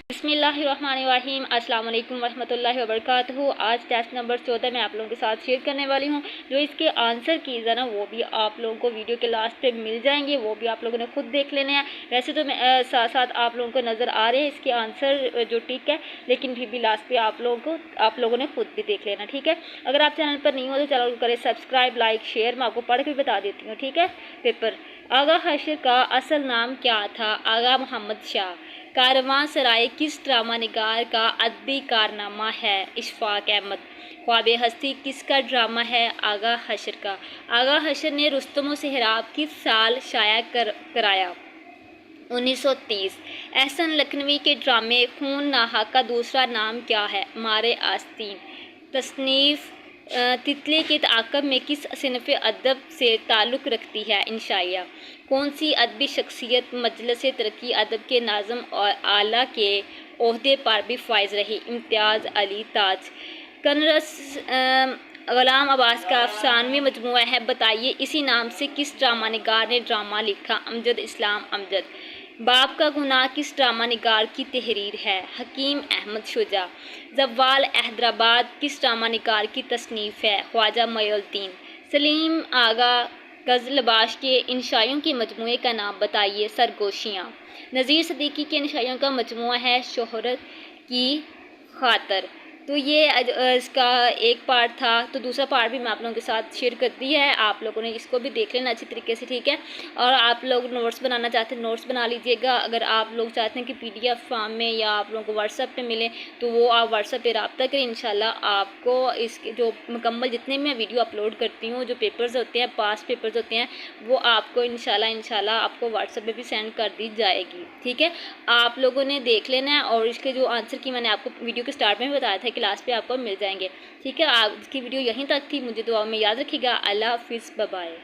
बिस्मिल्लाहिर्रहमानिर्रहीम। अस्सलाम वालेकुम रहमतुल्लाहि वबरकातुहू। आज टेस्ट नंबर 14 मैं आप लोगों के साथ शेयर करने वाली हूँ। जो इसके आंसर कीज़ है ना वो भी आप लोगों को वीडियो के लास्ट पे मिल जाएंगे, वो भी आप लोगों ने खुद देख लेने हैं। वैसे तो मैं साथ साथ आप लोगों को नज़र आ रहे हैं इसके आंसर जो ठीक है, लेकिन फिर भी लास्ट पे आप लोगों ने खुद भी देख लेना, ठीक है। अगर आप चैनल पर नहीं हो तो चैनल को करें सब्सक्राइब, लाइक, शेयर। मैं आपको पढ़ के भी बता देती हूँ, ठीक है। पेपर आगा हशर का असल नाम क्या था? आगा मोहम्मद शाह। कारवां सराय किस ड्रामा निगार का अदबी कारनामा है? इशफाक अहमद। ख्वाब हस्ती किसका ड्रामा है? आगा हशर का। आगा हशर ने रुस्तम सेहराब किस साल शाया कराया? 1930। एहसन लखनवी के ड्रामे खून नाहा का दूसरा नाम क्या है? मारे आस्तीन। तसनीफ़ तितली के ताक़ब में किस सिनफ़ अदब से ताल्लुक़ रखती है? इंशाइया। कौन सी अदबी शख्सियत मजलिस तरक्की अदब के नाज़म और आला के ओहदे पर भी फाइज रही? इम्तियाज़ अली ताज। कनरस ग़ुलाम अब्बास का अफ़सानवी मजमूआ है बताइए, इसी नाम से किस ड्रामा निगार ने ड्रामा लिखा? अमजद इस्लाम अमजद। बाप का गुनाह किस ड्रामा निगार की तहरीर है? हकीम अहमद शुजा। ज़वाल हैदराबाद किस ड्रामा निगार की तसनीफ़ है? ख्वाजा मोइनुद्दीन। सलीम आगा गज़लबाश के इंशाइयों के मजमूए का नाम बताइए? सरगोशियाँ। नज़ीर सदीकी के इंशाइयों का मजमूआ है शोहरत की खातर। तो ये इसका एक पार्ट था, तो दूसरा पार्ट भी मैं आप लोगों के साथ शेयर कर दी है। आप लोगों ने इसको भी देख लेना अच्छी तरीके से, ठीक है। और आप लोग नोट्स बनाना चाहते हैं नोट्स बना लीजिएगा। अगर आप लोग चाहते हैं कि PDF फॉर्म में या आप लोगों को व्हाट्सएप पे मिले तो वो आप व्हाट्सएप पे रब्ता करें। इंशाल्लाह आपको इसके जो मुकम्मल जितने मैं वीडियो अपलोड करती हूँ, जो पेपर्स होते हैं, पास्ट पेपर्स होते हैं, वो आपको इंशाल्लाह आपको व्हाट्सएप पे भी सेंड कर दी जाएगी, ठीक है। आप लोगों ने देख लेना है और इसके जो आंसर की मैंने आपको वीडियो के स्टार्ट में बताया था क्लास पे आपको मिल जाएंगे, ठीक है। आज की वीडियो यहीं तक थी। मुझे दुआ में याद रखिएगा। अल्लाह हाफिज़, बाय बाय।